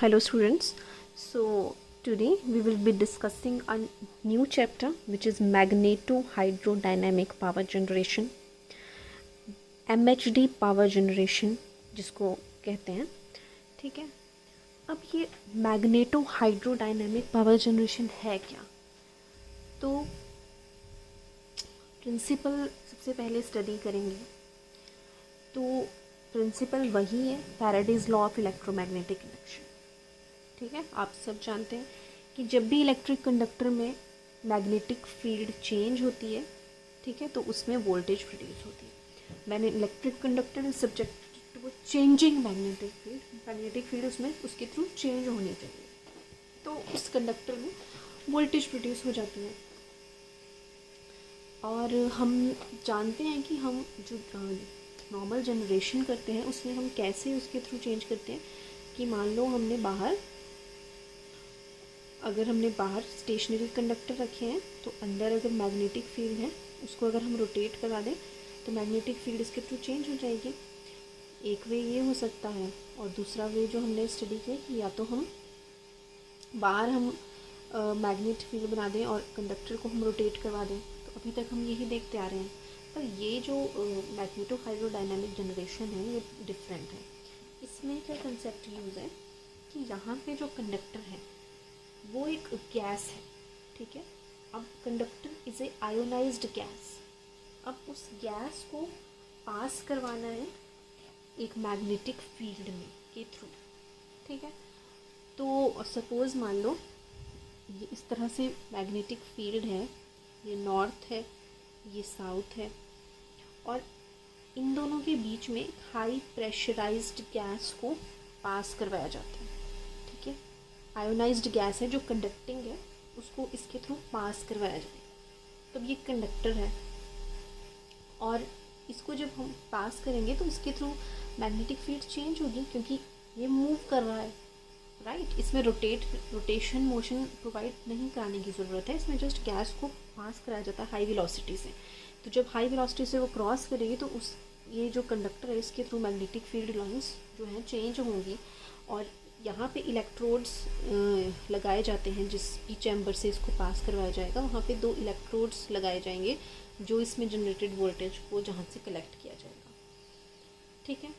Hello students. So today we will be discussing a new chapter which is magneto-hydrodynamic power generation, MHD power generation जिसको कहते हैं. ठीक है. अब ये मैग्नेटो-हाइड्रोडायनेमिक पावर जनरेशन है क्या? तो प्रिंसिपल सबसे पहले स्टडी करेंगे. तो प्रिंसिपल वही है, Faraday's law of electromagnetic induction. ठीक है, आप सब जानते हैं कि जब भी इलेक्ट्रिक कंडक्टर में मैग्नेटिक फील्ड चेंज होती है, ठीक है, तो उसमें वोल्टेज प्रोड्यूस होती है. मैंने electric conductor is subject to changing magnetic field उसमें उसके थ्रू चेंज होनी चाहिए, तो उस कंडक्टर में वोल्टेज प्रोड्यूस हो जाती है. और हम जानते हैं कि हम जो नॉर्मल जनरेशन करते हैं उसमें हम कैसे उसके थ्रू चेंज करते हैं कि मान लो अगर हमने बाहर स्टेशनरी कंडक्टर रखे हैं, तो अंदर अगर मैग्नेटिक फील्ड है उसको अगर हम रोटेट करा दें तो मैग्नेटिक फील्ड इसके थ्रू चेंज हो जाएगी. एक वे ये हो सकता है, और दूसरा वे जो हमने स्टडी किया कि या तो हम बाहर मैग्नेट फील्ड बना दें और कंडक्टर को हम रोटेट करवा दें. तो अभी तक हम यही देखते आ रहे हैं, पर ये जो मैग्नेटो-हाइड्रोडायनेमिक जनरेशन है ये डिफरेंट है. इसमें क्या कंसेप्ट यूज़ है कि यहाँ पे जो कंडक्टर है वो एक गैस है. ठीक है, अब conductor is a ionised gas. अब उस गैस को पास करवाना है एक मैग्नेटिक फील्ड में के थ्रू. ठीक है, तो सपोज़ मान लो ये इस तरह से मैग्नेटिक फील्ड है, ये नॉर्थ है, ये साउथ है, और इन दोनों के बीच में हाई प्रेशराइज्ड गैस को पास करवाया जाता है. ठीक है, आयोनाइज्ड गैस है जो कंडक्टिंग है, उसको इसके थ्रू पास करवाया जाए. तब ये कंडक्टर है, और इसको जब हम पास करेंगे तो इसके थ्रू मैग्नेटिक फील्ड चेंज होगी क्योंकि ये मूव कर रहा है. राइट, इसमें रोटेशन मोशन प्रोवाइड नहीं कराने की ज़रूरत है, इसमें जस्ट गैस को पास कराया जाता है हाई वेलोसिटी से. तो जब हाई वेलोसिटी से वो क्रॉस करेगी तो ये जो कंडक्टर है इसके थ्रू मैग्नेटिक फील्ड लाइंस जो हैं चेंज होंगी, और यहाँ पे इलेक्ट्रोड्स लगाए जाते हैं. जिस भी चैम्बर से इसको पास करवाया जाएगा वहाँ पे 2 इलेक्ट्रोड्स लगाए जाएंगे जो इसमें जनरेटेड वोल्टेज को जहाँ से कलेक्ट किया जाएगा. ठीक है,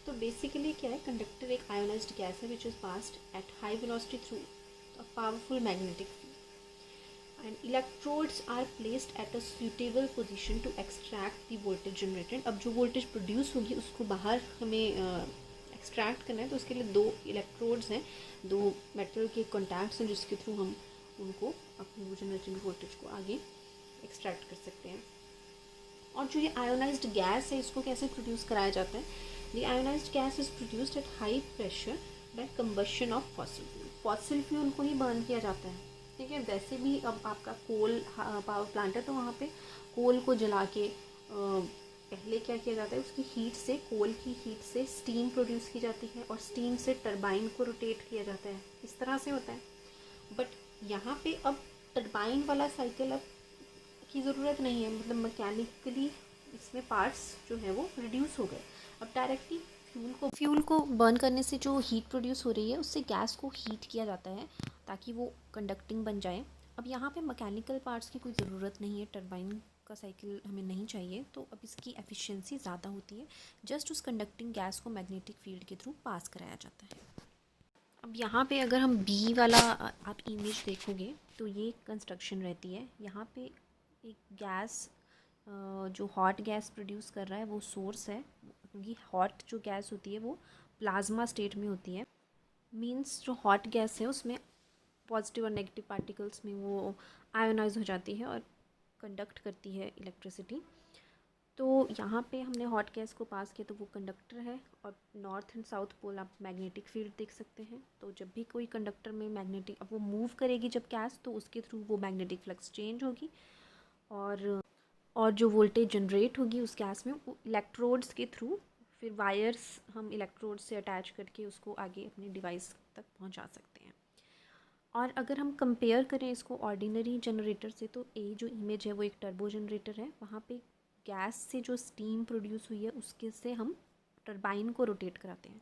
तो बेसिकली क्या है, कंडक्टर एक आयोनाइज्ड गैस है which is passed at high velocity through a powerful magnetic field, and electrodes are placed at a suitable position to extract the voltage generated. अब जो वोल्टेज प्रोड्यूस होगी उसको बाहर हमें एक्सट्रैक्ट करना है, तो उसके लिए 2 इलेक्ट्रोड्स हैं, 2 मेटल के कॉन्टैक्ट्स हैं जिसके थ्रू हम उनको अपनी जनरेटेड वोल्टेज को आगे एक्सट्रैक्ट कर सकते हैं. और जो ये आयोनाइज्ड गैस है इसको कैसे प्रोड्यूस कराया जाता है? The ionised gas is produced at high pressure by combustion of fossil fuel. Fossil fuel को ही बर्न किया जाता है. ठीक है, वैसे भी अब आपका कोल पावर प्लांट है तो वहाँ पे कोल को जला के पहले क्या किया जाता है, उसकी हीट से, कोल की हीट से स्टीम प्रोड्यूस की जाती है और स्टीम से टरबाइन को रोटेट किया जाता है. इस तरह से होता है. बट यहाँ पे अब टरबाइन वाला साइकिल अब की ज़रूरत नहीं है, मतलब मैकेनिकली इसमें पार्ट्स जो है वो रिड्यूस हो गए. अब डायरेक्टली फ्यूल को बर्न करने से जो हीट प्रोड्यूस हो रही है उससे गैस को हीट किया जाता है ताकि वो कंडक्टिंग बन जाए. अब यहाँ पे मैकेनिकल पार्ट्स की कोई ज़रूरत नहीं है, टरबाइन का साइकिल हमें नहीं चाहिए, तो अब इसकी एफिशिएंसी ज़्यादा होती है. जस्ट उस कंडक्टिंग गैस को मैग्नेटिक फील्ड के थ्रू पास कराया जाता है. अब यहाँ पे अगर हम बी वाला आप इमेज देखोगे तो ये कंस्ट्रक्शन रहती है. यहाँ पे एक गैस जो हॉट गैस प्रोड्यूस कर रहा है वो सोर्स है, क्योंकि हॉट जो गैस होती है वो प्लाज्मा स्टेट में होती है. मींस जो हॉट गैस है उसमें पॉजिटिव और नेगेटिव पार्टिकल्स में वो आयोनाइज हो जाती है और कंडक्ट करती है इलेक्ट्रिसिटी. तो यहाँ पे हमने हॉट गैस को पास किया तो वो कंडक्टर है, और नॉर्थ एंड साउथ पोल आप मैग्नेटिक फील्ड देख सकते हैं. तो जब भी कोई कंडक्टर में अब वो मूव करेगी जब गैस, तो उसके थ्रू वो मैग्नेटिक फ्लक्स चेंज होगी, और जो वोल्टेज जनरेट होगी उस गैस में वो इलेक्ट्रोड्स के थ्रू, फिर वायर्स हम इलेक्ट्रोड्स से अटैच करके उसको आगे अपने डिवाइस तक पहुंचा सकते हैं. और अगर हम कंपेयर करें इसको ऑर्डिनरी जनरेटर से, तो ये जो इमेज है वो एक टर्बो जनरेटर है. वहाँ पे गैस से जो स्टीम प्रोड्यूस हुई है उसके से हम टरबाइन को रोटेट कराते हैं,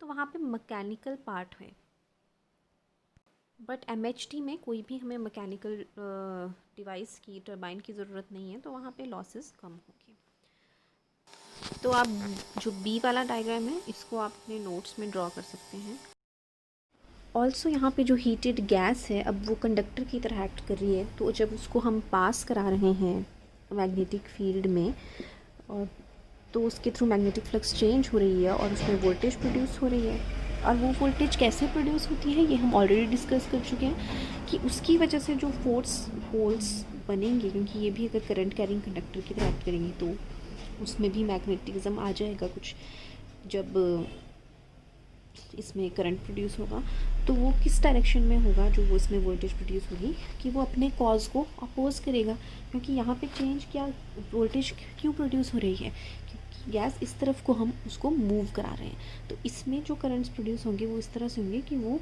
तो वहाँ पे मैकेनिकल पार्ट है. बट MHT में कोई भी हमें मैकेनिकल डिवाइस की, टरबाइन की ज़रूरत नहीं है, तो वहाँ पे लॉसेस कम होगी। तो आप जो बी वाला डायग्राम है इसको आप अपने नोट्स में ड्रॉ कर सकते हैं। ऑल्सो यहाँ पे जो हीटेड गैस है अब वो कंडक्टर की तरह एक्ट कर रही है, तो जब उसको हम पास करा रहे हैं मैग्नेटिक फील्ड में, और तो उसके थ्रू मैग्नेटिक फ्लक्स चेंज हो रही है और उसमें वोल्टेज प्रोड्यूस हो रही है। और वो वोल्टेज कैसे प्रोड्यूस होती है ये हम ऑलरेडी डिस्कस कर चुके हैं कि उसकी वजह से जो फोर्स होल्स बनेंगे, क्योंकि ये भी अगर करंट कैरिंग कंडक्टर की तरह एक्ट करेंगे तो उसमें भी मैग्नेटिज्म आ जाएगा कुछ। जब इसमें करंट प्रोड्यूस होगा तो वो किस डायरेक्शन में होगा, जो वो इसमें वोल्टेज प्रोड्यूस होगी कि वो अपने कॉज को अपोज करेगा, क्योंकि यहाँ पे चेंज क्या, वोल्टेज क्यों प्रोड्यूस हो रही है, क्योंकि गैस इस तरफ को हम उसको मूव करा रहे हैं, तो इसमें जो करंट्स प्रोड्यूस होंगे वो इस तरह से होंगे कि वो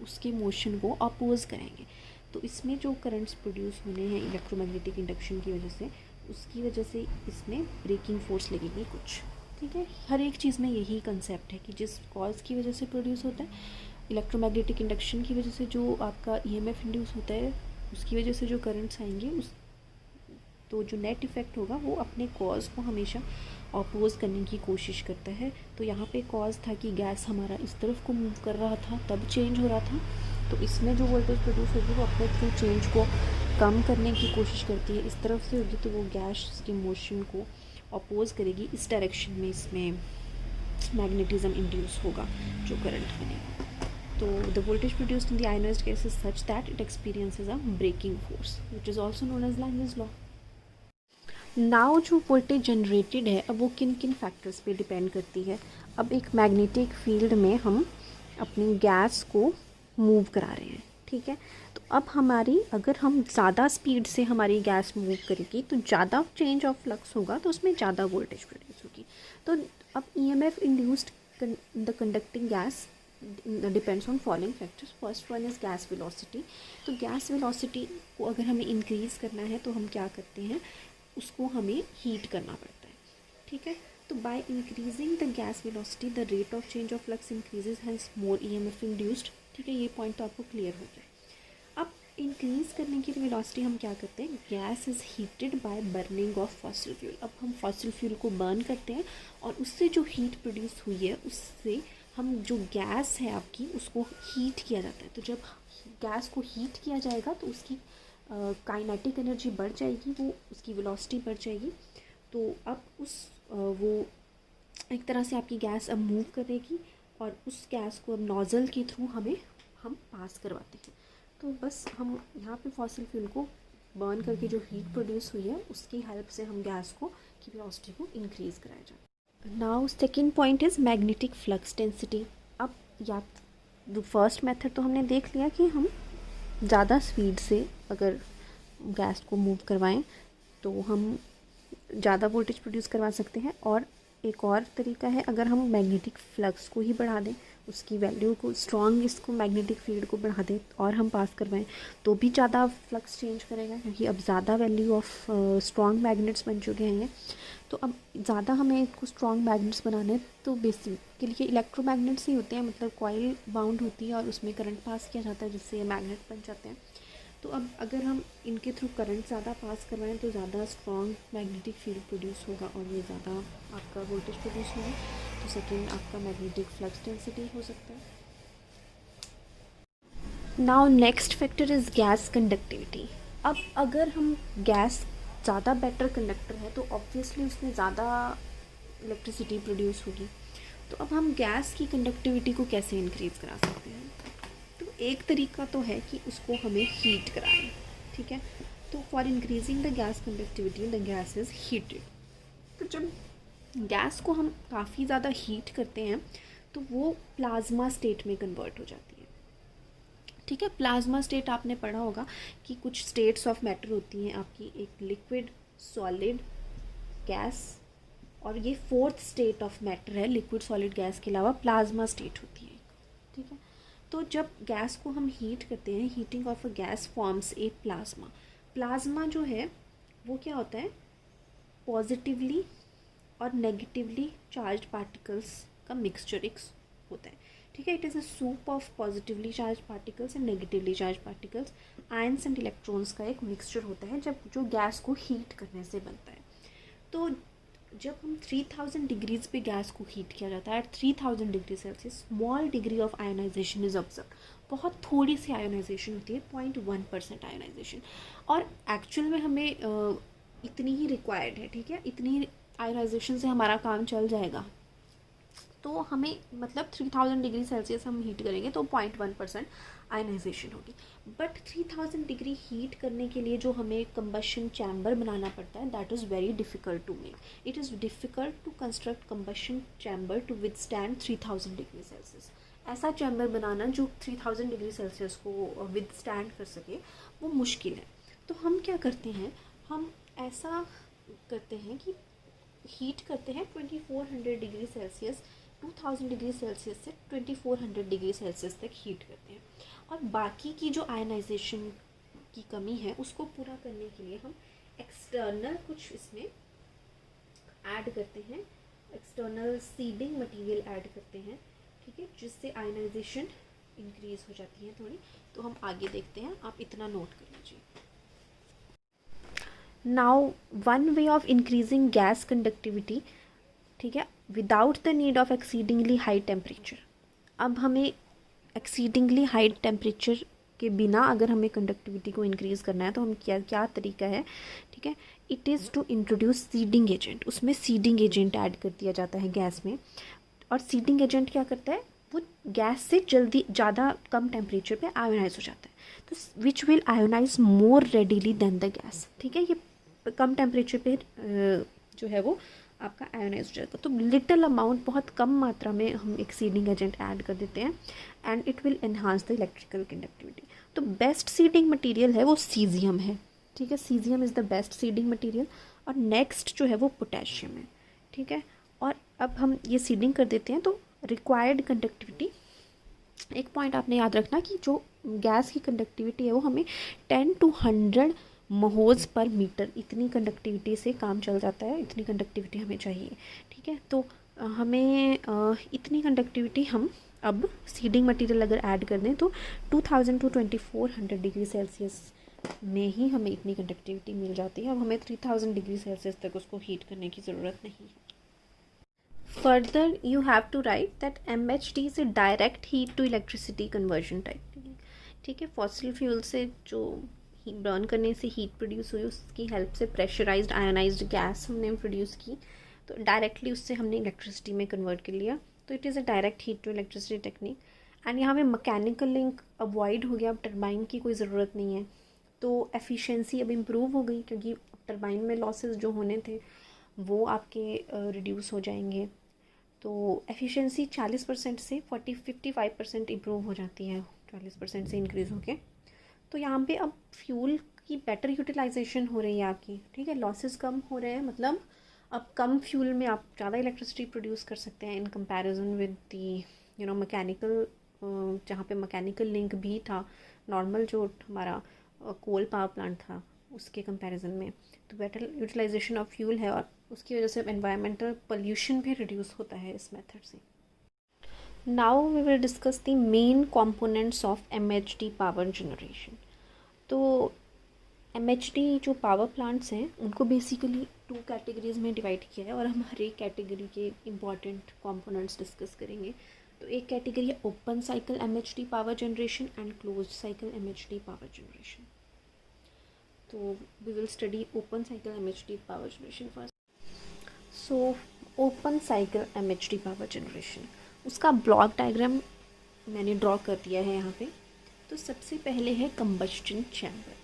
उसके मोशन को अपोज करेंगे। तो इसमें जो करंट्स प्रोड्यूस होने हैं इलेक्ट्रोमैग्नेटिक इंडक्शन की वजह से, उसकी वजह से इसमें ब्रेकिंग फोर्स लगेगी कुछ। ठीक है, हर एक चीज़ में यही कंसेप्ट है कि जिस कॉज की वजह से प्रोड्यूस होता है, इलेक्ट्रोमैग्नेटिक इंडक्शन की वजह से जो आपका EMF इंड्यूस होता है, उसकी वजह से जो करंट्स आएंगे उस, तो जो नेट इफ़ेक्ट होगा वो अपने कॉज को हमेशा अपोज करने की कोशिश करता है। तो यहाँ पे कॉज था कि गैस हमारा इस तरफ को मूव कर रहा था तब चेंज हो रहा था, तो इसमें जो वोल्टेज प्रोड्यूस होगी वो अपने थ्रू चेंज को कम करने की कोशिश करती है। इस तरफ से होगी तो वो गैस के मोशन को अपोज करेगी, इस डायरेक्शन में इसमें मैग्नेटिज्म इंड्यूस होगा जो करंट बनेगा। तो the voltage produced in the ionised gas is such that it experiences a braking force which is also known as language law. Now जो वोल्टेज जनरेटेड है अब वो किन किन फैक्टर्स पे डिपेंड करती है। अब एक मैग्नेटिक फील्ड में हम अपनी गैस को मूव करा रहे हैं, ठीक है, तो अब हमारी, अगर हम ज़्यादा स्पीड से हमारी गैस मूव करेगी तो ज़्यादा चेंज ऑफ फ्लक्स होगा, तो उसमें ज़्यादा वोल्टेज प्रोड्यूस होगी। तो अब EMF induced the conducting gas depends on following factors. First one is gas velocity. तो गैस वेलोसिटी को अगर हमें इंक्रीज़ करना है तो हम क्या करते हैं, उसको हमें हीट करना पड़ता है, ठीक है। तो by increasing the gas velocity the rate of change of flux increases, hence more EMF induced. ठीक है, ये पॉइंट तो आपको क्लियर हो गया। अब इंक्रीज करने की वेलोसिटी हम क्या करते हैं, gas is heated by burning of fossil fuel. अब हम फॉसिल फ्यूल को बर्न करते हैं और उससे जो हीट प्रोड्यूस हुई है उससे हम जो गैस है आपकी उसको हीट किया जाता है। तो जब गैस को हीट किया जाएगा तो उसकी काइनेटिक एनर्जी बढ़ जाएगी, वो उसकी वेलोसिटी बढ़ जाएगी। तो अब वो एक तरह से आपकी गैस अब मूव करेगी और उस गैस को अब नोज़ल के थ्रू हम पास करवाते हैं। तो बस हम यहाँ पे फॉसिल फ्यूल को बर्न करके जो हीट प्रोड्यूस हुई है उसकी हेल्प से हम गैस को की वेलोसिटी को इंक्रीज़ कराया जाता है। Now second point is magnetic flux density. अब या फर्स्ट मेथड तो हमने देख लिया कि हम ज़्यादा स्पीड से अगर गैस को मूव करवाएं तो हम ज़्यादा वोल्टेज प्रोड्यूस करवा सकते हैं, और एक और तरीका है अगर हम मैग्नेटिक फ्लक्स को ही बढ़ा दें, उसकी वैल्यू को स्ट्रॉन्ग, इसको मैग्नेटिक फील्ड को बढ़ा दें और हम पास करवाएं तो भी ज़्यादा फ्लक्स चेंज करेगा, क्योंकि अब ज़्यादा वैल्यू ऑफ स्ट्रॉन्ग मैग्नेट्स बन चुके हैं। तो अब ज़्यादा हमें इसको स्ट्रॉन्ग मैग्नेट्स बनाने, तो बेसिकली ये इलेक्ट्रोमैग्नेट्स ही होते हैं, मतलब कॉइल बाउंड होती है और उसमें करंट पास किया जाता है जिससे ये मैग्नेट बन जाते हैं। तो अब अगर हम इनके थ्रू करंट ज़्यादा पास करवाएं तो ज़्यादा स्ट्रॉन्ग मैग्नेटिक फील्ड प्रोड्यूस होगा और ये ज़्यादा आपका वोल्टेज प्रोड्यूस होगा। तो सेकेंड आपका मैग्नेटिक फ्लक्स डेंसिटी हो सकता है। Now next factor is gas conductivity. अब अगर हम गैस ज़्यादा बेटर कंडक्टर है तो ऑब्वियसली उसमें ज़्यादा इलेक्ट्रिसिटी प्रोड्यूस होगी। तो अब हम गैस की कंडक्टिविटी को कैसे इंक्रीज़ करा सकते हैं, तो एक तरीका तो है कि उसको हमें हीट कराएं, ठीक है। तो for increasing the gas conductivity the gas is heated. तो जब गैस को हम काफ़ी ज़्यादा हीट करते हैं तो वो प्लाज्मा स्टेट में कन्वर्ट हो जाती है, ठीक है। प्लाज्मा स्टेट आपने पढ़ा होगा कि कुछ स्टेट्स ऑफ मैटर होती हैं आपकी, एक लिक्विड, सॉलिड, गैस, और ये फोर्थ स्टेट ऑफ मैटर है लिक्विड सॉलिड गैस के अलावा प्लाज्मा स्टेट होती है, ठीक है। तो जब गैस को हम हीट करते हैं, heating of a gas forms a plasma. Plasma जो है वो क्या होता है, पॉजिटिवली और नेगेटिवली चार्ज पार्टिकल्स का मिक्सचर एक होता है, ठीक है, it is a soup of positively charge particles and negatively charge particles, ions and electrons का एक मिक्सचर होता है जब जो गैस को हीट करने से बनता है। तो जब हम 3000 डिग्रीज पे गैस को हीट किया जाता है, at 3000 degree Celsius small degree of ionisation is observe. बहुत थोड़ी सी आयोनाइजेशन होती है, 0.1% आयोनाइजेशन, और एक्चुअल में हमें इतनी ही रिक्वायर्ड है। ठीक है, इतनी आयोनाइजेशन से हमारा काम चल जाएगा। तो हमें मतलब 3000 डिग्री सेल्सियस हम हीट करेंगे तो 0.1% आयनाइजेशन होगी। बट 3000 डिग्री हीट करने के लिए जो हमें कंबशन चैम्बर बनाना पड़ता है, that is very difficult to make. It is difficult to construct combustion chamber to withstand 3000 degree Celsius. ऐसा चैम्बर बनाना जो 3000 डिग्री सेल्सियस को विदस्टैंड कर सके, वो मुश्किल है। तो हम क्या करते हैं, हम ऐसा करते हैं कि हीट करते हैं 2400 डिग्री सेल्सियस, 2000 डिग्री सेल्सियस से 2400 डिग्री सेल्सियस तक हीट करते हैं। और बाकी की जो आयनाइजेशन की कमी है उसको पूरा करने के लिए हम एक्सटर्नल कुछ इसमें ऐड करते हैं, एक्सटर्नल सीडिंग मटेरियल ऐड करते हैं। ठीक है, जिससे आयनाइजेशन इंक्रीज हो जाती है थोड़ी। तो हम आगे देखते हैं, आप इतना नोट कर लीजिए। Now one way of increasing gas conductivity, ठीक है, without the need of exceedingly high temperature. अब हमें एक्सीडिंगली हाई टेम्परेचर के बिना अगर हमें कंडक्टिविटी को इंक्रीज़ करना है तो हम क्या तरीका है, ठीक है, it is to introduce seeding agent. उसमें सीडिंग एजेंट ऐड कर दिया जाता है गैस में। और सीडिंग एजेंट क्या करता है, वो गैस से जल्दी ज़्यादा कम टेम्परेचर पे आयोनाइज हो जाता है, तो which will ionise more readily than the gas. ठीक है, ये कम टेम्परेचर पे जो है वो आपका आयोनाइज हो जाएगा। तो लिटिल अमाउंट, बहुत कम मात्रा में हम एक सीडिंग एजेंट ऐड कर देते हैं and it will enhance the electrical conductivity. तो बेस्ट सीडिंग मटेरियल है वो सीजियम है। ठीक है, caesium is the best seeding material. और नेक्स्ट जो है वो पोटेशियम है। ठीक है, और अब हम ये सीडिंग कर देते हैं तो रिक्वायर्ड कंडक्टिविटी, एक पॉइंट आपने याद रखना कि जो गैस की कंडक्टिविटी है वो हमें 10 to 100 महोज पर मीटर, इतनी कंडक्टिविटी से काम चल जाता है, इतनी कंडक्टिविटी हमें चाहिए। ठीक है, तो हमें इतनी कंडक्टिविटी हम अब सीडिंग मटेरियल अगर ऐड कर दें तो 2000 to 2400 डिग्री सेल्सियस में ही हमें इतनी कंडक्टिविटी मिल जाती है। अब हमें 3000 डिग्री सेल्सियस तक उसको हीट करने की ज़रूरत नहीं है। Further, you have to write that MHD is a direct heat to electricity conversion type। ठीक है, फॉसिल फ्यूल से जो बर्न करने से हीट प्रोड्यूस हुई उसकी हेल्प से प्रेशराइज्ड आयोनाइज्ड गैस हमने प्रोड्यूस की, तो डायरेक्टली उससे हमने इलेक्ट्रिसिटी में कन्वर्ट कर लिया। तो it is a direct heat to electricity technique. And यहाँ पे मैकेनिकल लिंक अवॉइड हो गया, अब टरबाइन की कोई ज़रूरत नहीं है। तो एफिशिएंसी अब इम्प्रूव हो गई क्योंकि टरबाइन में लॉसेस जो होने थे वो आपके रिड्यूस हो जाएंगे। तो एफिशिएंसी 40% से 55% इम्प्रूव हो जाती है, 40% से इंक्रीज़ होके। तो यहाँ पे अब फ्यूल की बेटर यूटिलाइजेशन हो रही है आपकी। ठीक है, लॉसेस कम हो रहे हैं, मतलब अब कम फ्यूल में आप ज़्यादा इलेक्ट्रिसिटी प्रोड्यूस कर सकते हैं in comparison with the mechanical, जहाँ पे मैकेनिकल लिंक भी था नॉर्मल जो हमारा कोल पावर प्लांट था उसके कंपैरिजन में। तो बेटर यूटिलाइजेशन ऑफ फ्यूल है और उसकी वजह से एनवायरमेंटल पोल्यूशन भी रिड्यूस होता है इस मेथड से। Now we will discuss the main components of MHD power generation. तो MHD जो पावर प्लांट्स हैं उनको बेसिकली 2 कैटेगरीज में डिवाइड किया है और हम हर एक कैटेगरी के इम्पॉर्टेंट कंपोनेंट्स डिस्कस करेंगे। तो एक कैटेगरी है open cycle MHD power generation and closed cycle MHD power generation. तो we will study open cycle MHD power generation first. So open cycle MHD power generation, उसका block diagram मैंने draw कर दिया है यहाँ पे। तो सबसे पहले है कंबस्चन चैम्बर।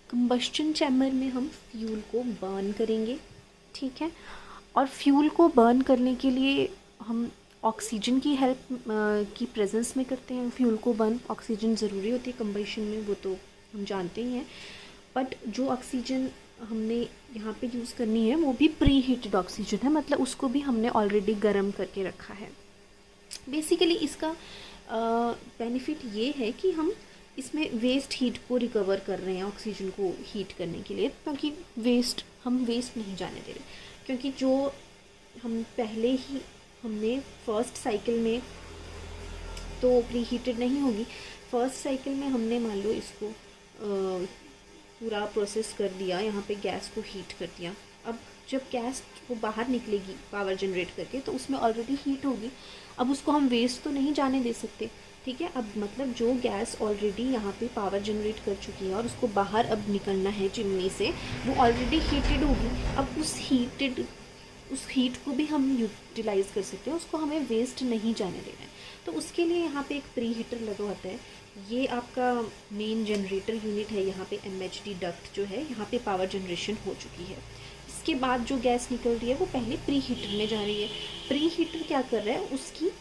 कंबस्चन चैम्बर में हम फ्यूल को बर्न करेंगे। ठीक है, और फ्यूल को बर्न करने के लिए हम ऑक्सीजन की हेल्प की प्रेजेंस में करते हैं फ्यूल को बर्न। ऑक्सीजन ज़रूरी होती है कंबस्शन में, वो तो हम जानते ही हैं। बट जो ऑक्सीजन हमने यहाँ पे यूज़ करनी है वो भी प्री हीटेड ऑक्सीजन है, मतलब उसको भी हमने ऑलरेडी गर्म करके रखा है। बेसिकली इसका बेनिफिट ये है कि हम इसमें वेस्ट हीट को रिकवर कर रहे हैं ऑक्सीजन को हीट करने के लिए, क्योंकि हम वेस्ट नहीं जाने दे रहे। क्योंकि जो हम पहले ही हमने फर्स्ट साइकिल में तो प्री हीटेड नहीं होगी। फर्स्ट साइकिल में हमने मान लो इसको पूरा प्रोसेस कर दिया, यहाँ पे गैस को हीट कर दिया। अब जब गैस वो बाहर निकलेगी पावर जनरेट करके तो उसमें ऑलरेडी हीट होगी। अब उसको हम वेस्ट तो नहीं जाने दे सकते, ठीक है। अब मतलब जो गैस ऑलरेडी यहाँ पे पावर जनरेट कर चुकी है और उसको बाहर अब निकलना है चिमनी से, वो ऑलरेडी हीटेड होगी। अब उस हीट को भी हम यूटिलाइज़ कर सकते हैं, उसको हमें वेस्ट नहीं जाने देना है। तो उसके लिए यहाँ पे एक प्री हीटर लगा होता है। ये आपका मेन जनरेटर यूनिट है। यहाँ पे MHD डक्ट जो है, यहाँ पे पावर जनरेशन हो चुकी है। इसके बाद जो गैस निकल रही है वो पहले प्री हीटर में जा रही है। प्री हीटर क्या कर रहा है, उसकी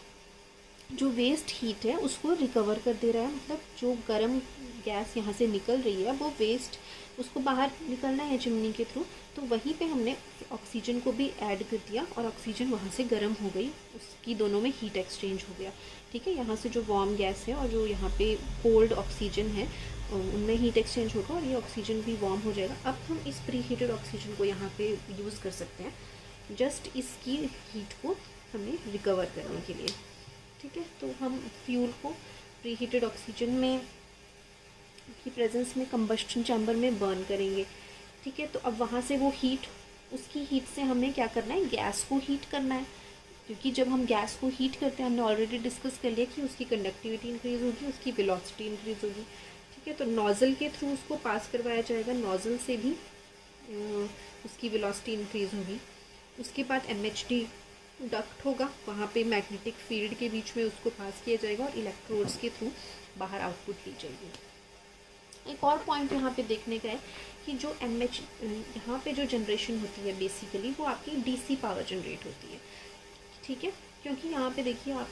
जो वेस्ट हीट है उसको रिकवर कर दे रहा है। मतलब जो गर्म गैस यहाँ से निकल रही है वो वेस्ट उसको बाहर निकलना है चिमनी के थ्रू, तो वहीं पे हमने ऑक्सीजन को भी ऐड कर दिया और ऑक्सीजन वहाँ से गर्म हो गई, उसकी दोनों में हीट एक्सचेंज हो गया, ठीक है। यहाँ से जो वार्म गैस है और जो यहाँ पे कोल्ड ऑक्सीजन है उनमें हीट एक्सचेंज होगा और ये ऑक्सीजन भी वार्म हो जाएगा। अब हम इस प्री हीटेड ऑक्सीजन को यहाँ पे यूज़ कर सकते हैं जस्ट इसकी हीट को हमें रिकवर करने के लिए, ठीक है। तो हम फ्यूल को प्री हीटेड ऑक्सीजन में की प्रेजेंस में कंबस्शन चैम्बर में बर्न करेंगे, ठीक है। तो अब वहाँ से वो हीट, उसकी हीट से हमें क्या करना है, गैस को हीट करना है। क्योंकि जब हम गैस को हीट करते हैं, हमने ऑलरेडी डिस्कस कर लिया कि उसकी कंडक्टिविटी इंक्रीज़ होगी, उसकी वेलोसिटी इंक्रीज़ होगी, ठीक है। तो नोज़ल के थ्रू उसको पास करवाया जाएगा, नोज़ल से भी उसकी वेलोसिटी इंक्रीज़ होगी। उसके बाद MHD डक्ट होगा, वहाँ पे मैग्नेटिक फील्ड के बीच में उसको पास किया जाएगा और इलेक्ट्रोड्स के थ्रू बाहर आउटपुट ली जाएगी। एक और पॉइंट यहाँ पे देखने का है कि जो यहाँ पे जो जनरेशन होती है बेसिकली वो आपकी DC पावर जनरेट होती है, ठीक है। क्योंकि यहाँ पे देखिए आप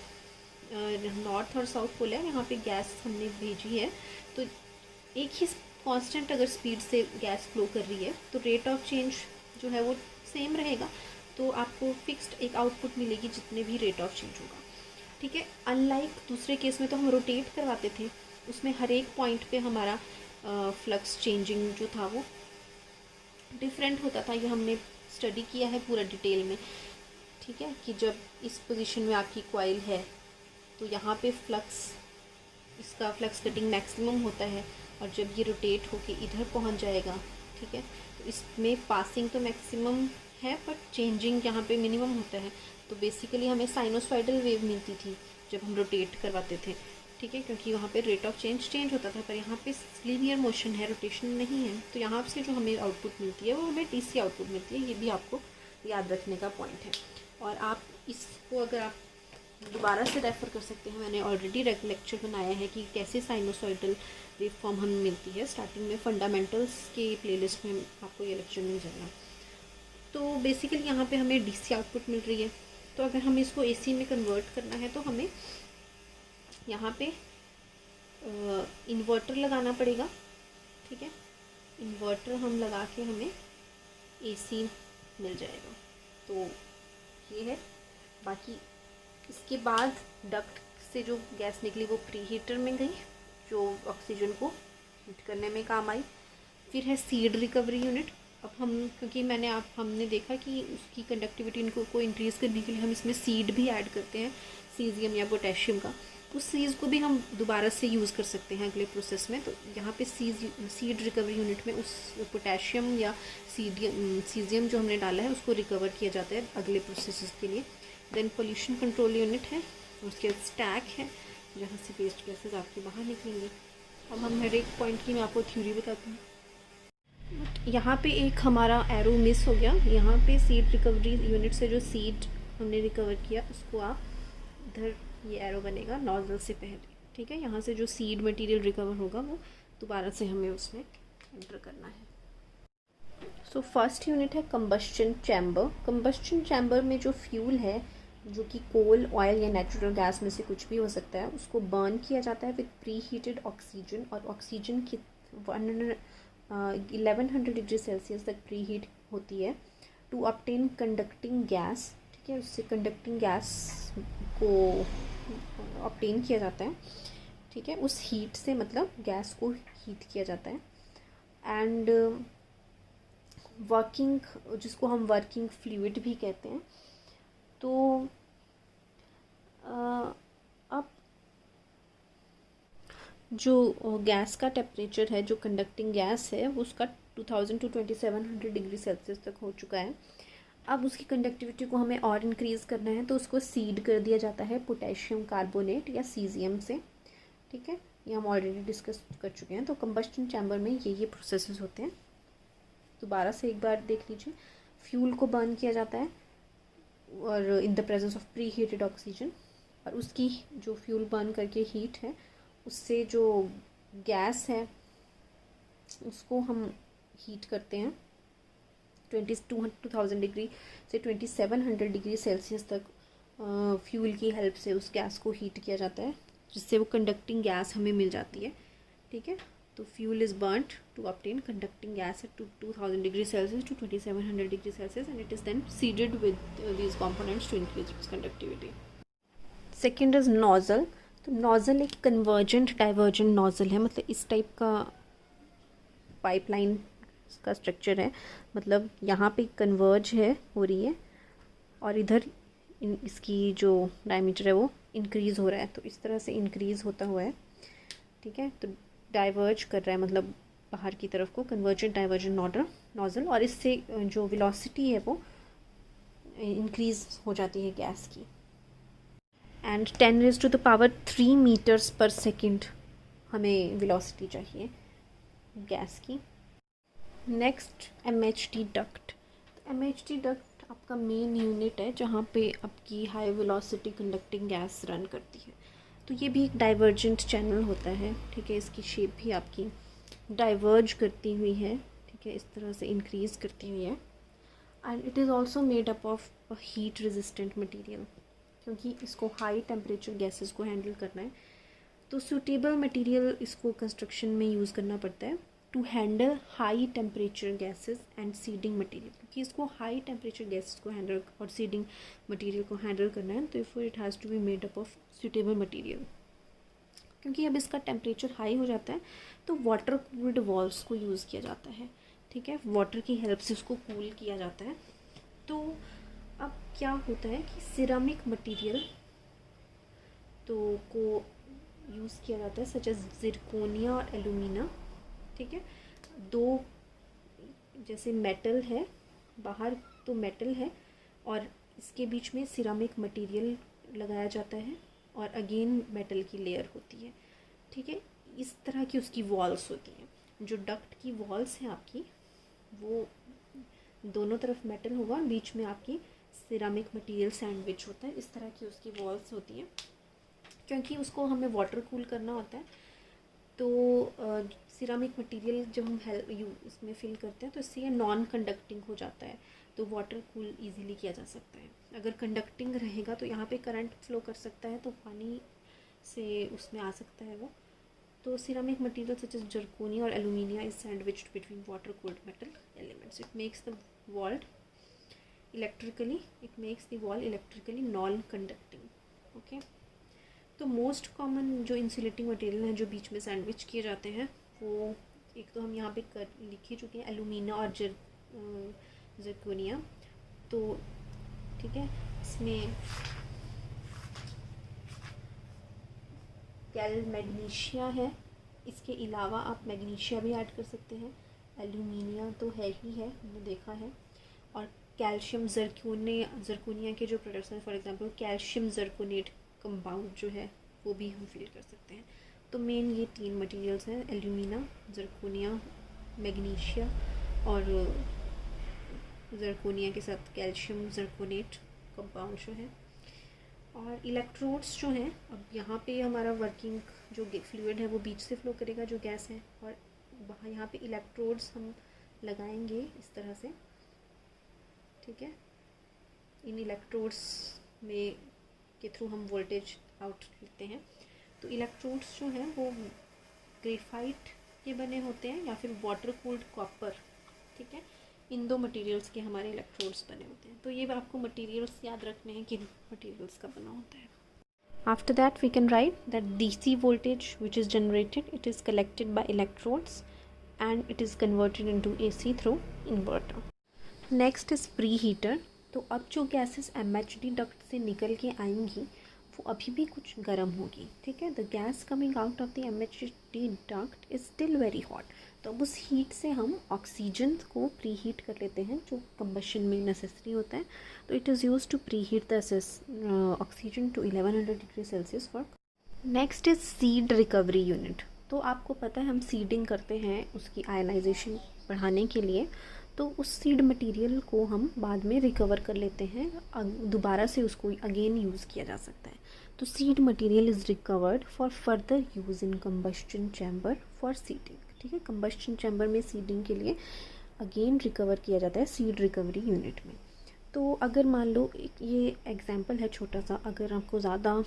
नॉर्थ और साउथ पोल है, यहाँ पे गैस हमने भेजी है तो एक ही कांस्टेंट अगर स्पीड से गैस फ्लो कर रही है तो रेट ऑफ चेंज जो है वो सेम रहेगा, तो आपको फिक्स्ड एक आउटपुट मिलेगी जितने भी रेट ऑफ चेंज होगा, ठीक है। अनलाइक दूसरे केस में तो हम रोटेट करवाते थे, उसमें हर एक पॉइंट पे हमारा फ्लक्स चेंजिंग जो था वो डिफरेंट होता था। ये हमने स्टडी किया है पूरा डिटेल में, ठीक है। कि जब इस पोजीशन में आपकी कॉइल है तो यहाँ पे इसका फ्लक्स कटिंग मैक्सिमम होता है और जब ये रोटेट होके इधर पहुँच जाएगा, ठीक है, तो इसमें पासिंग तो मैक्सिमम है बट चेंजिंग यहाँ पे मिनिमम होता है। तो बेसिकली हमें साइनोसॉइडल वेव मिलती थी जब हम रोटेट करवाते थे, ठीक है, क्योंकि वहाँ पे रेट ऑफ चेंज होता था, पर यहाँ पे लीनियर मोशन है, रोटेशन नहीं है। तो यहाँ से जो हमें आउटपुट मिलती है वो हमें DC आउटपुट मिलती है, ये भी आपको याद रखने का पॉइंट है। और आप इसको अगर आप दोबारा से रेफ़र कर सकते हैं, मैंने ऑलरेडी लेक्चर बनाया है कि कैसे साइनोसॉइडल वेव फॉर्म हमें मिलती है, स्टार्टिंग में फंडामेंटल्स के प्लेलिस्ट में आपको ये लेक्चर मिल जाएगा। तो बेसिकली यहाँ पे हमें DC आउटपुट मिल रही है, तो अगर हमें इसको AC में कन्वर्ट करना है तो हमें यहाँ पे इन्वर्टर लगाना पड़ेगा, ठीक है। इन्वर्टर हम लगा के हमें AC मिल जाएगा, तो ये है। बाकी इसके बाद डक्ट से जो गैस निकली वो प्री हीटर में गई जो ऑक्सीजन को हीट करने में काम आई। फिर है सीड रिकवरी यूनिट। अब क्योंकि हमने देखा कि उसकी कंडक्टिविटी को इंक्रीज़ करने के लिए हम इसमें सीड भी ऐड करते हैं, सीजियम या पोटेशियम का। उस सीज को भी हम दोबारा से यूज़ कर सकते हैं अगले प्रोसेस में। तो यहाँ पे सीड रिकवरी यूनिट में उस पोटेशियम या सीजियम जो हमने डाला है उसको रिकवर किया जाता है अगले प्रोसेस के लिए। देन पोल्यूशन कंट्रोल यूनिट है, उसके बाद स्टैक है जहाँ से वेस्ट गैसेज आपके बाहर निकलेंगे। अब हम हर एक पॉइंट की मैं आपको थ्योरी बताती हूँ, बट यहाँ पे एक हमारा एरो मिस हो गया। यहाँ पे सीड रिकवरी यूनिट से जो सीड हमने रिकवर किया उसको आप इधर ये एरो बनेगा नॉजल से पहले, ठीक है। यहाँ से जो सीड मटेरियल रिकवर होगा वो दोबारा से हमें उसमें एंटर करना है। सो फर्स्ट यूनिट है कंबस्शन चैम्बर। कंबस्शन चैम्बर में जो फ्यूल है, जो कि कोल, ऑयल या नेचुरल गैस में से कुछ भी हो सकता है, उसको बर्न किया जाता है विद प्री हीटेड ऑक्सीजन। और ऑक्सीजन की 1100 डिग्री सेल्सियस तक प्री हीट होती है टू ऑब्टेन कंडक्टिंग गैस, ठीक है। उससे कंडक्टिंग गैस को ऑब्टेन किया जाता है, ठीक है। उस हीट से मतलब गैस को हीट किया जाता है। एंड वर्किंग, जिसको हम वर्किंग फ्लूइड भी कहते हैं। तो अब जो गैस का टेम्परेचर है, जो कंडक्टिंग गैस है, वो उसका 2000 to 2700 डिग्री सेल्सियस तक हो चुका है। अब उसकी कंडक्टिविटी को हमें और इंक्रीज़ करना है, तो उसको सीड कर दिया जाता है पोटेशियम कार्बोनेट या सीजियम से। ठीक है, ये हम ऑलरेडी डिस्कस कर चुके हैं। तो कंबस्टन चैम्बर में ये प्रोसेसेस होते हैं। दोबारा से एक बार देख लीजिए। फ्यूल को बर्न किया जाता है और in the presence of pre heated oxygen, और उसकी जो फ्यूल बर्न करके हीट है, उससे जो गैस है उसको हम हीट करते हैं 2000 डिग्री से 2700 डिग्री सेल्सियस तक। फ्यूल की हेल्प से उस गैस को हीट किया जाता है, जिससे वो कंडक्टिंग गैस हमें मिल जाती है। ठीक है, तो fuel is burned to obtain conducting gas at 2000 degree Celsius to 2700 degree Celsius, and it is then seeded with these components to increase its conductivity. Second is nozzle. तो नोजल एक convergent divergent nozzle है, मतलब इस type का pipeline का structure है। मतलब यहाँ पे कन्वर्ज है, हो रही है, और इधर इसकी जो डायमीटर है वो इंक्रीज़ हो रहा है। तो इस तरह से इंक्रीज़ होता हुआ है। ठीक है, तो डाइवर्ज कर रहा है, मतलब बाहर की तरफ को, कन्वर्जेंट डाइवर्जेंट नोजल, और इससे जो वेलोसिटी है वो इंक्रीज़ हो जाती है गैस की। एंड 10⁻³ मीटर्स पर सेकेंड हमें वेलोसिटी चाहिए गैस की। Next MHD duct. MHD duct आपका मेन यूनिट है, जहाँ पे आपकी high velocity conducting gas run करती है। तो ये भी एक डाइवर्जेंट चैनल होता है। ठीक है, इसकी शेप भी आपकी डाइवर्ज करती हुई है। ठीक है, इस तरह से इंक्रीज़ करती हुई है। And it is also made up of heat resistant material, क्योंकि इसको हाई टेम्परेचर गैसेस को हैंडल करना है। तो सूटेबल मटेरियल इसको कंस्ट्रक्शन में यूज़ करना पड़ता है to handle high temperature gases and seeding material, क्योंकि इसको हाई टेम्परेचर गैसेस को हैंडल और सीडिंग मटेरियल को हैंडल करना है। तो if it has to be made up of suitable material. क्योंकि अब इसका टेम्परेचर हाई हो जाता है, तो वाटर कूल्ड वॉल्स को यूज़ किया जाता है। ठीक है, वाटर की हेल्प से उसको कूल किया जाता है। तो अब क्या होता है कि सिरामिक मटेरियल तो को यूज़ किया जाता है, सच एज जिरकोनिया और एलुमिना। ठीक है, दो जैसे मेटल है, बाहर तो मेटल है और इसके बीच में सिरामिक मटेरियल लगाया जाता है, और अगेन मेटल की लेयर होती है। ठीक है, इस तरह की उसकी वॉल्स होती हैं। जो डक्ट की वॉल्स हैं आपकी, वो दोनों तरफ मेटल होगा, बीच में आपकी सिरामिक मटेरियल सैंडविच होता है। इस तरह की उसकी वॉल्स होती हैं, क्योंकि उसको हमें वाटर कूल करना होता है। तो सिरामिक मटेरियल जब हम इसमें फिल करते हैं, तो इससे ये नॉन कंडक्टिंग हो जाता है, तो वाटर कूल इजीली किया जा सकता है। अगर कंडक्टिंग रहेगा तो यहाँ पे करंट फ्लो कर सकता है, तो पानी से उसमें आ सकता है वो। तो ceramic material such as zirconia और alumina is sandwiched between water cooled metal elements. It makes the wall electrically non conducting. Okay, तो मोस्ट कॉमन जो इंसुलेटिंग मटेरियल हैं जो बीच में सैंडविच किए जाते हैं, वो एक तो हम यहाँ पे लिख ही चुके हैं, एलुमिना और जर्कोनिया। तो ठीक है, इसमें मैग्नीशिया है, इसके अलावा आप मैग्नीशिया भी ऐड कर सकते हैं। एल्यूमिनिया तो है ही है, हमने देखा है। और कैल्शियम जर्कोनिया के जो प्रोडक्ट्स हैं, फॉर एग्जांपल कैल्शियम जर्कोनेट कंपाउंड जो है, वो भी हम फिल कर सकते हैं। तो मेन ये 3 मटेरियल्स हैं, एल्यूमिना, जर्कोनिया, मैग्नीशिया, और जर्कोनिया के साथ कैल्शियम जर्कोनेट कंपाउंड जो है। और इलेक्ट्रोड्स जो हैं, अब यहाँ पे हमारा वर्किंग जो फ्लूइड है वो बीच से फ्लो करेगा, जो गैस है, और वहाँ यहाँ पे इलेक्ट्रोड्स हम लगाएंगे इस तरह से। ठीक है, इन इलेक्ट्रोड्स में के थ्रू हम वोल्टेज आउट करते हैं। तो इलेक्ट्रोड्स जो हैं वो ग्रेफाइट के बने होते हैं या फिर वाटर कूल्ड कॉपर। ठीक है, इन 2 मटेरियल्स के हमारे इलेक्ट्रोड्स बने होते हैं। तो ये आपको मटेरियल्स याद रखने हैं कि मटेरियल्स का बना होता है। After that we can write that DC voltage which is generated, it is collected by electrodes and it is converted into AC through inverter. Next is preheater। तो अब जो गैसेस MHD डक्ट से निकल के आएंगी वो अभी भी कुछ गर्म होगी, ठीक है। The gas coming out of the MHD duct is still very hot. तो अब उस हीट से हम ऑक्सीजन को प्री हीट कर लेते हैं, जो कंबशन में नेसेसरी होता है। तो it is use to preheat the oxygen to 1100 degree Celsius for. Next is seed recovery unit. तो आपको पता है हम सीडिंग करते हैं उसकी आयनाइजेशन बढ़ाने के लिए, तो उस सीड मटेरियल को हम बाद में रिकवर कर लेते हैं, दोबारा से उसको अगेन यूज़ किया जा सकता है। तो seed material is recovered for further use in combustion chamber for seeding, ठीक है। कंबस्शन चैम्बर में सीडिंग के लिए अगेन रिकवर किया जाता है सीड रिकवरी यूनिट में। तो अगर मान लो ये एग्जांपल है छोटा सा, अगर आपको ज़्यादा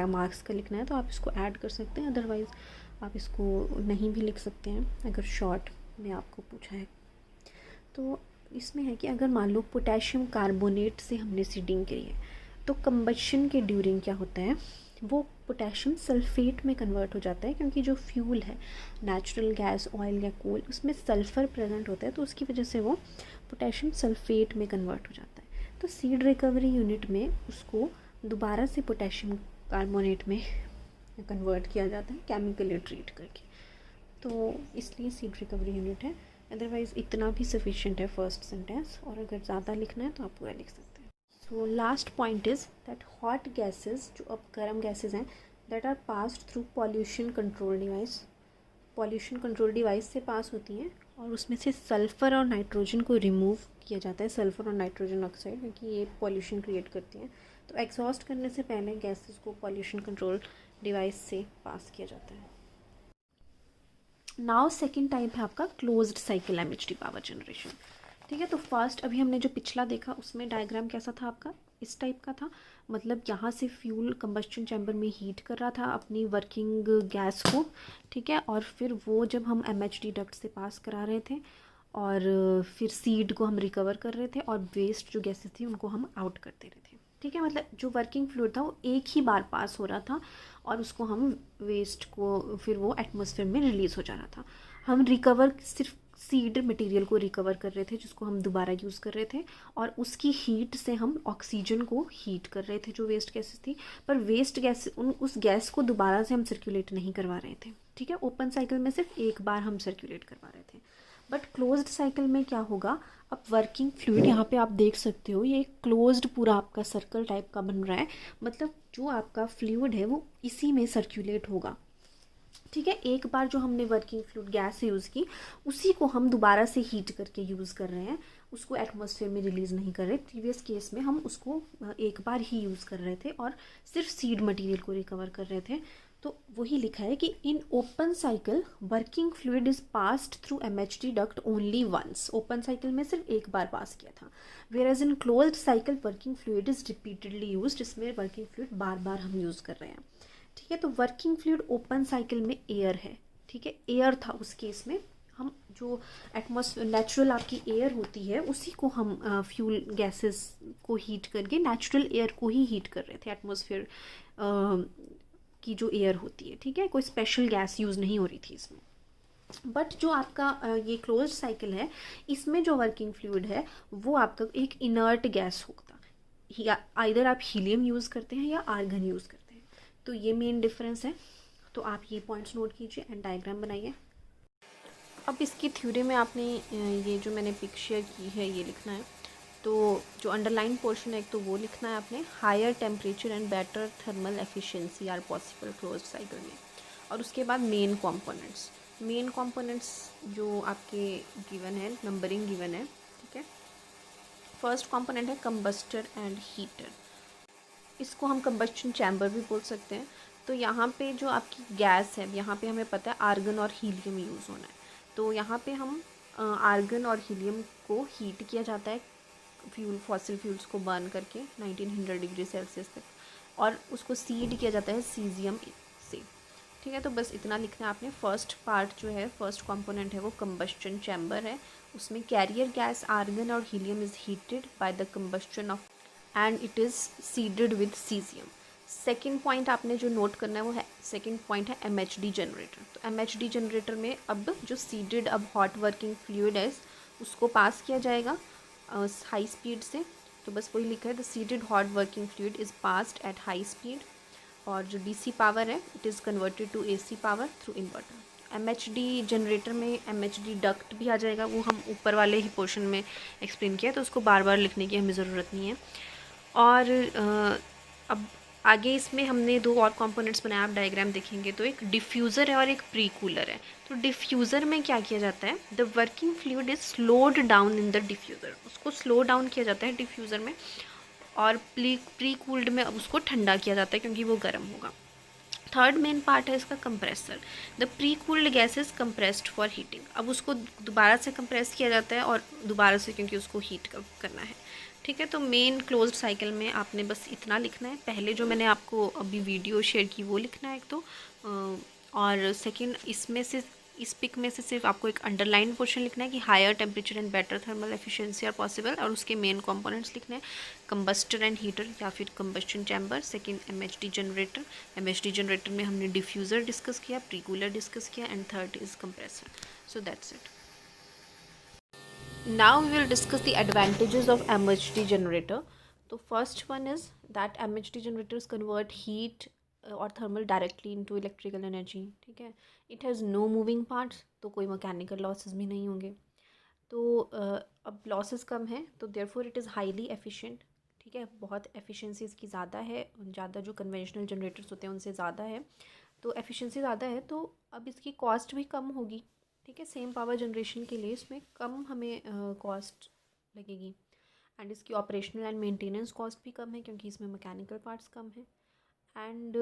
मार्क्स का लिखना है तो आप इसको ऐड कर सकते हैं, अदरवाइज़ आप इसको नहीं भी लिख सकते हैं अगर शॉर्ट में आपको पूछा है। तो इसमें है कि अगर मान लो पोटेशियम कार्बोनेट से हमने सीडिंग करी है, तो कंबशन के ड्यूरिंग क्या होता है, वो पोटेशियम सल्फेट में कन्वर्ट हो जाता है, क्योंकि जो फ्यूल है नेचुरल गैस, ऑयल या कोल, उसमें सल्फ़र प्रेजेंट होता है, तो उसकी वजह से वो पोटेशियम सल्फेट में कन्वर्ट हो जाता है। तो सीड रिकवरी यूनिट में उसको दोबारा से पोटेशियम कार्बोनेट में कन्वर्ट किया जाता है केमिकली ट्रीट करके, तो इसलिए सीड रिकवरी यूनिट है। अदरवाइज़ इतना भी सफिशिएंट है फर्स्ट सेंटेंस, और अगर ज़्यादा लिखना है तो आप पूरा लिख सकते हैं। So last point is that hot gases, जो अब गर्म गैसेस हैं, that are passed through pollution control device, pollution control device से पास होती हैं, और उसमें से सल्फ़र और नाइट्रोजन को रिमूव किया जाता है, सल्फ़र और नाइट्रोजन ऑक्साइड, क्योंकि ये पॉल्यूशन क्रिएट करती हैं। तो एग्जॉस्ट करने से पहले गैसेस को पॉल्यूशन कंट्रोल डिवाइस से पास किया जाता है। नाउ सेकेंड टाइप है आपका closed cycle MHD power generation, ठीक है। तो फर्स्ट अभी हमने जो पिछला देखा उसमें डायग्राम कैसा था आपका, इस टाइप का था, मतलब यहाँ से फ्यूल कंबस्शन चैम्बर में हीट कर रहा था अपनी वर्किंग गैस को, ठीक है, और फिर वो जब हम MHD डक्ट से पास करा रहे थे, और फिर सीड को हम रिकवर कर रहे थे, और वेस्ट जो गैसेस थी उनको हम आउट कर दे रहे थे, ठीक है। मतलब जो वर्किंग फ्लूइड था वो एक ही बार पास हो रहा था, और उसको हम वेस्ट को फिर वो एटमॉस्फेयर में रिलीज़ हो जा रहा था। हम रिकवर सिर्फ सीड मटेरियल को रिकवर कर रहे थे, जिसको हम दोबारा यूज़ कर रहे थे, और उसकी हीट से हम ऑक्सीजन को हीट कर रहे थे जो वेस्ट गैसेस थी, पर वेस्ट गैस उस गैस को दोबारा से हम सर्कुलेट नहीं करवा रहे थे, ठीक है। ओपन साइकिल में सिर्फ एक बार हम सर्कुलेट करवा रहे थे। बट क्लोज्ड साइकिल में क्या होगा, अब वर्किंग फ्लूइड यहाँ पे आप देख सकते हो, ये क्लोज्ड पूरा आपका सर्कल टाइप का बन रहा है, मतलब जो आपका फ्लूइड है वो इसी में सर्कुलेट होगा, ठीक है। एक बार जो हमने वर्किंग फ्लूइड गैस यूज़ की, उसी को हम दोबारा से हीट करके यूज़ कर रहे हैं, उसको एटमॉस्फेयर में रिलीज़ नहीं कर रहे। प्रीवियस केस में हम उसको एक बार ही यूज़ कर रहे थे और सिर्फ सीड मटेरियल को रिकवर कर रहे थे। तो वही लिखा है कि in open cycle working fluid is passed through MHD duct only once, open cycle में सिर्फ एक बार पास किया था, whereas in closed cycle working fluid is repeatedly used, इसमें वर्किंग फ्लूइड बार बार हम यूज़ कर रहे हैं, ठीक है। तो वर्किंग फ्लूइड ओपन साइकिल में एयर है, ठीक है, एयर था उस केस में, हम जो एटमॉस्फेयर नेचुरल आपकी एयर होती है उसी को हम फ्यूल गैसेस को हीट करके नेचुरल एयर को ही हीट कर रहे थे, एटमॉस्फेयर की जो एयर होती है, ठीक है, कोई स्पेशल गैस यूज़ नहीं हो रही थी इसमें। बट जो आपका ये क्लोज्ड साइकिल है, इसमें जो वर्किंग फ्लूइड है वो आपका एक इनर्ट गैस होता है, या आइदर आप हीलियम यूज़ करते हैं या आर्गन यूज़ करते हैं, तो ये मेन डिफरेंस है। तो आप ये पॉइंट्स नोट कीजिए एंड डायग्राम बनाइए। अब इसकी थ्योरी में आपने ये जो मैंने पिक शेयर की है ये लिखना है, तो जो अंडरलाइन पोर्शन है एक तो वो लिखना है आपने, higher temperature and better thermal efficiency are possible closed cycle में, और उसके बाद मेन कंपोनेंट्स जो आपके गिवन है, नंबरिंग गिवन है, ठीक है। फर्स्ट कंपोनेंट है कंबस्टर एंड हीटर, इसको हम कंबस्शन चैम्बर भी बोल सकते हैं। तो यहाँ पे जो आपकी गैस है, यहाँ पे हमें पता है आर्गन और हीलियम यूज़ होना है, तो यहाँ पे हम आर्गन और हीलियम को हीट किया जाता है फॉसिल फ्यूल्स को बर्न करके 1900 डिग्री सेल्सियस तक, और उसको सीड किया जाता है सीजियम से, ठीक है। तो बस इतना लिखना है आपने। फर्स्ट पार्ट जो है, फर्स्ट कंपोनेंट है वो कंबस्शन चैम्बर है, उसमें कैरियर गैस आर्गन और helium is heated by the combustion of and it is seeded with caesium. Second point आपने जो नोट करना है वो है, सेकेंड पॉइंट है MHD जनरेटर। तो MHD जनरेटर में अब जो सीडेड अब हॉट वर्किंग फ्लूइड है उसको पास किया जाएगा हाई स्पीड से, तो बस वही लिखा है, the seeded hot working fluid is passed at high speed, और जो डीसी पावर है it is converted to AC power through inverter. MHD generator में एमएचडी डक्ट भी आ जाएगा, वो हम ऊपर वाले ही पोर्शन में एक्सप्लेन किया, तो उसको बार बार लिखने की हमें ज़रूरत नहीं है। और अब आगे इसमें हमने दो और कंपोनेंट्स बनाए, आप डायग्राम देखेंगे तो एक डिफ्यूज़र है और एक प्री कूलर है। तो डिफ्यूज़र में क्या किया जाता है, the working fluid is slowed down in the diffuser, उसको स्लो डाउन किया जाता है डिफ्यूज़र में, और प्री कूल्ड में अब उसको ठंडा किया जाता है क्योंकि वो गर्म होगा। थर्ड मेन पार्ट है इसका compressor. The pre cooled gas is compressed for heating, अब उसको दोबारा से कंप्रेस किया जाता है और दोबारा से, क्योंकि उसको हीट करना है। ठीक है, तो मेन क्लोज्ड साइकिल में आपने बस इतना लिखना है। पहले जो मैंने आपको अभी वीडियो शेयर की वो लिखना है एक तो, और सेकंड इसमें से, इस पिक में से सिर्फ आपको एक अंडरलाइन पोर्शन लिखना है कि higher temperature and better thermal efficiency are possible, और उसके मेन कंपोनेंट्स लिखने हैं, कंबस्टर एंड हीटर या फिर combustion chamber. Second MHD generator, MHD generator में हमने डिफ्यूज़र डिस्कस किया, प्री कूलर डिस्कस किया, and third is compressor. So that's it. Now we will discuss the advantages of MHD generator. So first one is that MHD generators convert heat or thermal directly into electrical energy. ठीक है, it has no moving parts, तो कोई mechanical losses भी नहीं होंगे। तो अब losses कम है तो therefore it is highly efficient। ठीक है, बहुत efficiency इसकी ज़्यादा है, ज़्यादा जो conventional generators होते हैं उनसे ज़्यादा है, तो efficiency ज़्यादा है, तो अब इसकी cost भी कम होगी। ठीक है, सेम पावर जनरेशन के लिए इसमें कम हमें कॉस्ट लगेगी, एंड इसकी ऑपरेशनल एंड मेंटेनेंस कॉस्ट भी कम है क्योंकि इसमें मैकेनिकल पार्ट्स कम है, एंड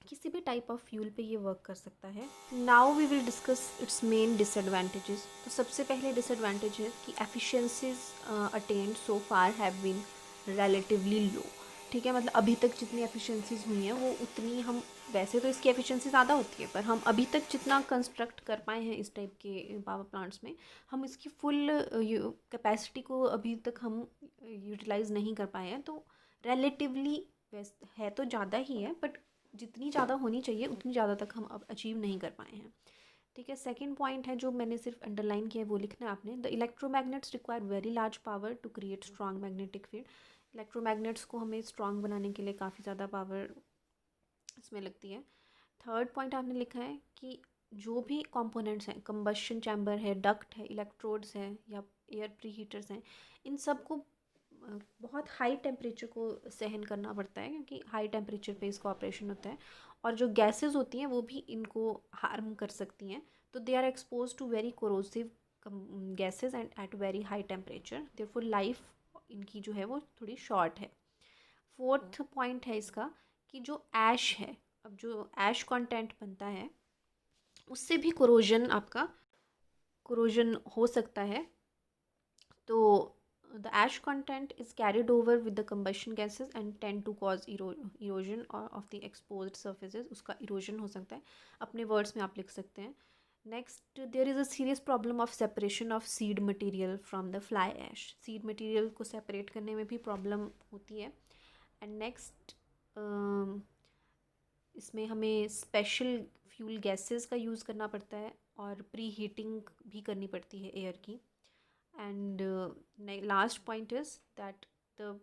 किसी भी टाइप ऑफ फ्यूल पे ये वर्क कर सकता है। Now we will discuss its main disadvantages. तो सबसे पहले डिसएडवांटेज है कि efficiencies attained so far have been relatively low. ठीक है, मतलब अभी तक जितनी एफिशिएंसीज हुई हैं वो उतनी हम, वैसे तो इसकी एफिशिएंसी ज़्यादा होती है पर हम अभी तक जितना कंस्ट्रक्ट कर पाए हैं इस टाइप के पावर प्लांट्स में, हम इसकी फुल कैपेसिटी को अभी तक हम यूटिलाइज़ नहीं कर पाए हैं। तो रिलेटिवली है तो ज़्यादा ही है, बट जितनी ज़्यादा होनी चाहिए उतनी ज़्यादा तक हम अब अचीव नहीं कर पाए हैं। ठीक है, सेकंड पॉइंट है जो मैंने सिर्फ अंडरलाइन किया है वो लिखना है आपने, the electromagnets require very large power to create strong magnetic field. Electromagnets को हमें स्ट्रॉन्ग बनाने के लिए काफ़ी ज़्यादा पावर इसमें लगती है। थर्ड पॉइंट आपने लिखा है कि जो भी कंपोनेंट्स हैं, कंबशन चैम्बर है, डक्ट है, इलेक्ट्रोड्स हैं या एयर प्री हीटर्स हैं, इन सब को बहुत हाई टेम्परेचर को सहन करना पड़ता है क्योंकि हाई टेम्परेचर पे इसका ऑपरेशन होता है, और जो गैसेस होती हैं वो भी इनको हार्म कर सकती हैं। तो they are expose to very corrosive gases and at very high temperature, therefore life इनकी जो है वो थोड़ी शॉर्ट है। फोर्थ पॉइंट है इसका कि जो ऐश है, अब जो ऐश कंटेंट बनता है उससे भी कोरोजन हो सकता है। तो the ash content is carried over with the combustion gases and tend to cause erosion of the exposed surfaces, उसका erosion हो सकता है, अपने words में आप लिख सकते हैं। Next, there is a serious problem of separation of seed material from the fly ash, seed material को separate करने में भी problem होती है। And next, इसमें हमें स्पेशल फ्यूल गैसेस का यूज़ करना पड़ता है और प्री हीटिंग भी करनी पड़ती है एयर की। And last point is that the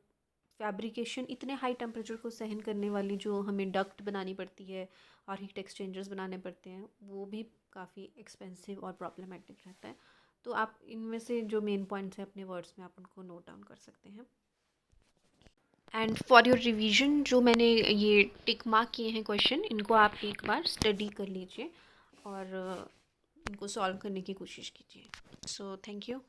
fabrication, इतने हाई टेम्परेचर को सहन करने वाली जो हमें डक्ट बनानी पड़ती है और हीट एक्सचेंजर्स बनाने पड़ते हैं वो भी काफ़ी एक्सपेंसिव और प्रॉब्लमेटिक रहता है। तो आप इनमें से जो मेन पॉइंट्स हैं अपने वर्ड्स में आप उनको नोट डाउन कर सकते हैं। एंड फॉर योर रिवीजन, जो मैंने ये टिक मार्क किए हैं क्वेश्चन, इनको आप एक बार स्टडी कर लीजिए और इनको सॉल्व करने की कोशिश कीजिए। So thank you.